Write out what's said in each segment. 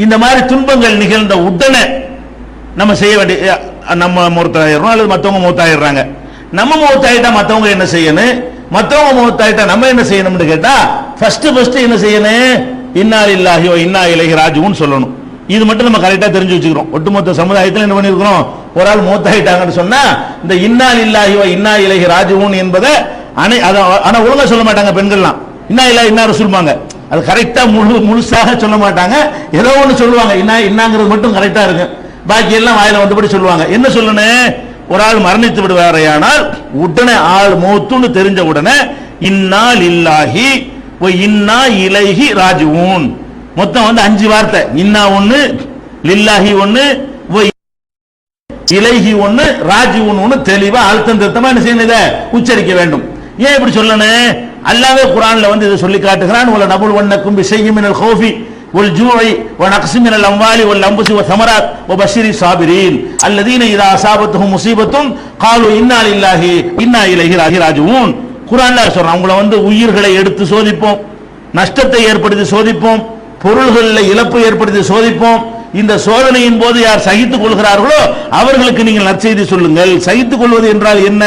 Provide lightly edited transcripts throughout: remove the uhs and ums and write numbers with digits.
இந்த மாதிரி துன்பங்கள் நிகழ்ந்த உடனே நம்ம செய்ய வேண்டிய, நம்ம மூத்தாயிடுறோம் அல்லது மற்றவங்க மூத்தாயிடுறாங்க, நம்ம மூத்தாயிட்டா மற்றவங்க என்ன செய்யணும், மற்றவங்க மூத்தாயிட்டா நம்ம என்ன செய்யணும்னு கேட்டா ஃபர்ஸ்ட் என்ன செய்யணும், இன்னா லில்லாஹி வ இன்னா இலைஹி ராஜிஊன் சொல்லணும். இது மட்டும் நம்ம கரெக்டா தெரிஞ்சு வச்சுக்கிறோம். ஒட்டுமொத்த சமுதாயத்தில் என்ன பண்ணிருக்கிறோம், ஒரு ஆள் மூத்தாயிட்டாங்கன்னு சொன்னா இந்த இன்னா லில்லாஹி வ இன்னா இலைஹி ராஜிஊன் என்பதை ஆனா ஒழுங்கா சொல்ல மாட்டாங்க பெண்கள்லாம். இன்னா இல்லாஹி இன்னா ரசூல்பாங்க, அது கரெக்டா முழுசாக சொல்ல மாட்டாங்க. ஏதோ ஒன்று சொல்லுவாங்க, இன்னாங்கிறது மட்டும் கரெக்டா இருக்கு, பாக்கி எல்லாம் வாயில வந்தபடி சொல்லுவாங்க. என்ன சொல்லணும், ஒரு ஆள் மரணித்து விடுவாரையானால் உடனே ஆள் மௌத்துன்னு தெரிஞ்ச உடனே இன்னா லில்லாஹி வ இன்னா இலைஹி ராஜிஊன், மொத்தம் 5 வார்த்தை. இன்னா ஒன்னு, லில்லாஹி ஒன்னு, இலைஹி ஒன்னு, ராஜிஊன் ஒன்னு, தெளிவா அழுத்தம் திருத்தமா என்ன செய்யணும், இதை உச்சரிக்க வேண்டும். ஏன் இப்படி சொல்லணும், அல்லாஹ்வே குர்ஆன்ல இதை சொல்லி காட்டுகிறான். வல நபுல்வன்னக்கும் பிஷைஇம் மினல் கௌஃபி வல் ஜூஇ வ நக்ஸின் மினல் அம்வாலி வல் அன்ஃபுஸி வ ஸமராத் வ பஷ்ஷிரி ஸாபிரீன் அல்லதீன இதா அஸாபத்துஹும் முஸீபத்துன் காலு இன்னா லில்லாஹி இன்னா இலைஹி ராஜிஊன். குர்ஆன்ல சொல்றான், அவங்கள உயிர்களை எடுத்து சோதிப்போம், நஷ்டத்தை ஏற்படுத்தி சோதிப்போம், பொருள்களில் இழப்பு ஏற்படுத்தி சோதிப்போம். இந்த சோதனையின் போது யார் சகித்துக் கொள்கிறார்களோ அவர்களுக்கு நீங்கள் நற்செய்தி சொல்லுங்கள். சகித்துக் கொள்வது என்றால் என்ன,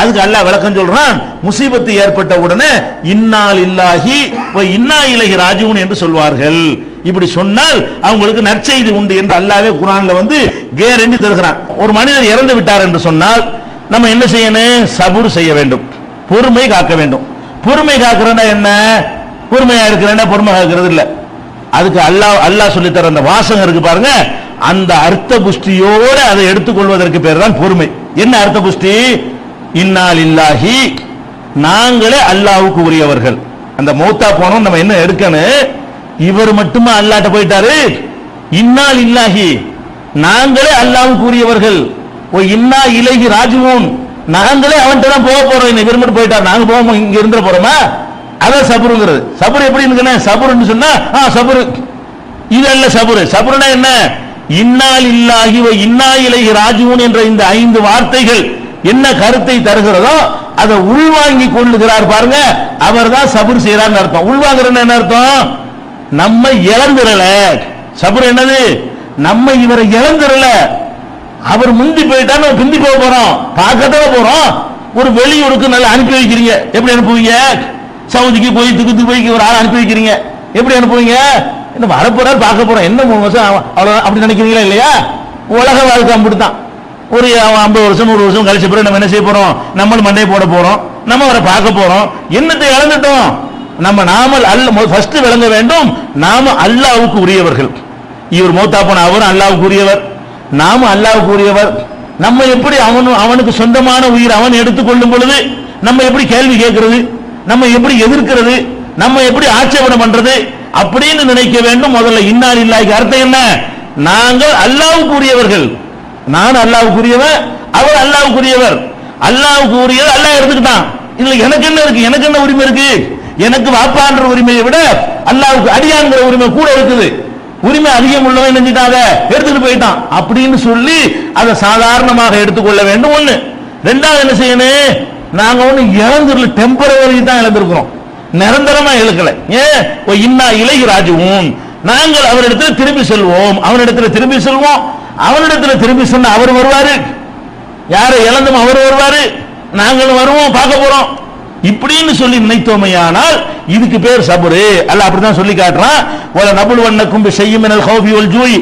அதுக்கு அல்லாஹ் விளக்கம் சொல்றான். முசீபத்து ஏற்பட்ட உடனே இன்னா லில்லாஹி வ இன்னா இலைஹி ராஜிஊன் என்று சொல்வார்கள். இப்படி சொன்னால் அவங்களுக்கு நற்செய்தி உண்டு என்று அல்லாஹ்வே குர்ஆன்ல கேரண்டி தருகிறான். ஒரு மனிதர் இறந்து விட்டார் என்று சொன்னால் நம்ம என்ன செய்யணும், சபூர் செய்ய வேண்டும், பொறுமை காக்க வேண்டும். பொறுமை காக்கிறதா என்ன, பொறுமையா இருக்கிறேன்னா பொறுமை காக்கிறது இல்ல. அதுக்கு அல்லாஹ் சொல்லி தர அந்த வாசகம் இருக்கு பாருங்க, அந்த அர்த்த புஷ்டியோடு அதை எடுத்துக்கொள்வதற்கு பேர் தான் பொறுமை. என்ன அர்த்த புஷ்டி, இன்னா லில்லாஹி, நாங்களே அல்லாஹ்வுக்கு உரியவர்கள். அந்த மௌத்தா போனோம் நம்ம என்ன எடுக்கணும், இவர் மட்டுமா அல்லாஹ்ட்ட போயிட்டாரு, இன்னா லில்லாஹி, நாங்களே அல்லாஹ்வுக்கு உரியவர்கள். ஓ இன்னா இலைஹி ராஜிஊன், நாங்களே அவன்கிட்ட தான் போக போறோம். இவர் மட்டும் போயிட்டார், நாங்க போவோம், இங்க இருந்துட போறோமா, அதான் சபுருங்கிறது. சபுர் எப்படி இருக்குன்னு, சபுர்னு சொன்னா சபுர், இது அல்ல சபுர். சபுர்னா என்ன, இன்னா லில்லாஹி வ இன்னா இலைஹி ராஜிஊன் என்ற இந்த 5 வார்த்தைகள் என்ன கருத்தை தருகிறதோ அதை உள்வாங்கி கொள்ளுகிறார் பாருங்க, அவர் தான் சபுர் செய்யறான்னு அர்த்தம். உள்வாங்குறன்னு என்ன அர்த்தம், நம்ம இழந்துடல. சபுர் என்னது, நம்ம இவரை இழந்துடல, அவர் முந்தி போயிட்டா நம்ம பிந்தி போக போறோம், பார்க்கத்தான் போறோம். ஒரு வெளியூருக்கு நல்லா அனுப்பி வைக்கிறீங்க, எப்படி அனுப்புவீங்க, சவுதிக்கு போய் துக்கு போய் ஒரு ஆள் அனுப்பி வைக்கிறீங்க, எப்படி அனுப்புவீங்க, என்ன வரப்போறாரு பார்க்க போறோம், என்ன 3 வருஷம் அவ்வளவு அப்படி நினைக்கிறீங்களா இல்லையா. உலக வாழ்க்கை அப்படித்தான். ஒரு 50 வருஷம் 100 வருஷம் கழிச்ச பிறகு நம்ம என்ன செய்ய போறோம், நம்மளும் மண்டையை போட போறோம், நம்ம அவரை பார்க்க போறோம். என்னத்தை இழந்துட்டோம், நம்ம ஃபர்ஸ்ட் விளங்க வேண்டும், நாம அல்லாஹ்வுக்கு உரியவர்கள். இவர் மௌத்தா போன அவரும் அல்லாஹ்வுக்கு உரியவர், நாம அல்லாஹ்வுக்கு உரியவர். நம்ம எப்படி அவனுக்கு சொந்தமான உயிர் அவன் எடுத்துக்கொள்ளும் பொழுது நம்ம எப்படி கேள்வி கேட்கிறது, நம்ம எப்படி எதிர்க்கிறது, நம்ம எப்படி ஆட்சேபனம் பண்றது அப்படின்னு நினைக்க வேண்டும். முதல்ல இன்னா லில்லாஹிக்கு அர்த்தம் என்ன, நாங்கள் அல்லாஹ்வுக்கு உரியவர்கள். நான் அல்லாஹ்வுக்குரியவன், அவர் அல்லாஹ்வுக்குரியவர். அல்லாஹ்வுக்குரியது அல்லாஹ் எடுத்துக்கிட்டான். இதுல எனக்கு என்ன இருக்கு, எனக்கு என்ன உரிமை இருக்கு, எனக்கு வாப்பான்ற உரிமையை விட அல்லாஹ்வுக்கு அடியாங்கிற உரிமை கூட இருக்குது. உரிமை அதிகம் உள்ளவன் நினைச்சிட்டாங்க எடுத்துட்டு போயிட்டான் அப்படின்னு சொல்லி அதை சாதாரணமாக எடுத்துக்கொள்ள வேண்டும். ஒண்ணு. ரெண்டாவது என்ன செய்யணும், நாங்க இழந்துடல, டெம்பரவரி தான் இழந்திருக்கிறோம், நிரந்தரமா இழக்கல. ஏன், இன்னா இலைஹி ராஜிஊன், நாங்கள் அவரிடத்தில் திரும்பி செல்வோம், அவனிடத்தில் திரும்பி செல்வோம். அவனிடத்தில் திரும்பி சொன்ன அவர் வருவாரு, யாரை இழந்தோம் அவர் வருவாரு, நாங்களும் வருவோம், பார்க்க போறோம் இப்படின்னு சொல்லி நினைத்தோமையானால் இதுக்கு பேர் சபுரு. அல்லாஹ் அப்படிதான் சொல்லி காட்டுறான். வல நபுல்வன்னக்கும் பிஷைஇம் மினல் கௌஃபி வல் ஜூஇ,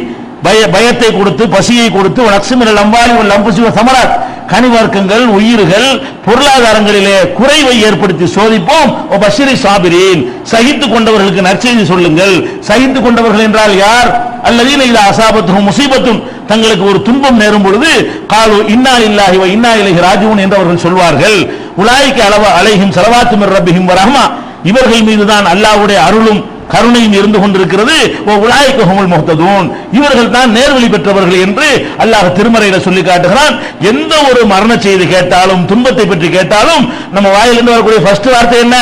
பயத்தை கொடுத்து பசியை கொடுத்து, நக்ஸின் மினல் அம்வாலி வல் அன்ஃபுஸி வ ஸமராத், கனிவர்க்கங்கள் உயிர்கள் பொருளாதாரங்களிலே குறைவை ஏற்படுத்தி சோதிப்போம். வ பஷ்ஷிரி ஸாபிரீன், சகித்துக் கொண்டவர்களுக்கு நற்செய்தி சொல்லுங்கள். சகித்துக் கொண்டவர்கள் என்றால் யார், அல்லதீன இதா அஸாபத்துஹும் முஸீபத்துன், தங்களுக்கு ஒரு துன்பம் நேரும் பொழுது காலு இன்னா லில்லாஹி வ இன்னா இலைஹி ராஜிஊன் என்று அவர்கள் சொல்வார்கள். உலாயிக அலைஹிம் ஸலவாத்து மிர் ரப்பிஹிம் வ ரஹ்மா, இவர்கள் மீதுதான் அல்லாஹ்வுடைய அருளும் கருணையும் இருந்து கொண்டிருக்கிறது. உலாயிக ஹுமுல் முஹ்ததூன், இவர்கள் தான் நேர்வழி பெற்றவர்கள் என்று அல்லாஹ் திருமறையில சொல்லி காட்டுகிறான். எந்த ஒரு மரண செய்தி கேட்டாலும், துன்பத்தை பற்றி கேட்டாலும் நம்ம வாயிலிருந்து வரக்கூடிய ஃபர்ஸ்ட் வார்த்தை என்ன,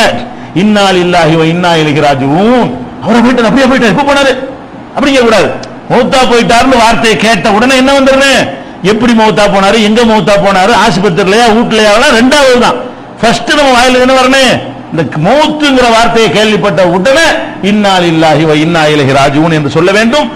இன்னா லில்லாஹி வ இன்னா இலைஹி ராஜிஊன். அவரை போயிட்டு அப்படியே போயிட்டார், எப்ப போனாரு அப்படிங்க கூடாது. மௌத்தா போயிட்டாருன்னு வார்த்தையை கேட்ட உடனே என்ன வந்துருன்னு, எப்படி மௌத்தா போனாரு, எங்க மௌத்தா போனாரு, ஆஸ்பத்திரிலையா வீட்டுலயா, ரெண்டாவது தான். ஃபர்ஸ்ட் நம்ம வாயில என்ன வரணும், இந்த மௌத்துங்கிற வார்த்தையை கேள்விப்பட்ட உடனே இன்னா லில்லாஹி வ இன்னா இலைஹி ராஜிஊன் என்று சொல்ல வேண்டும்.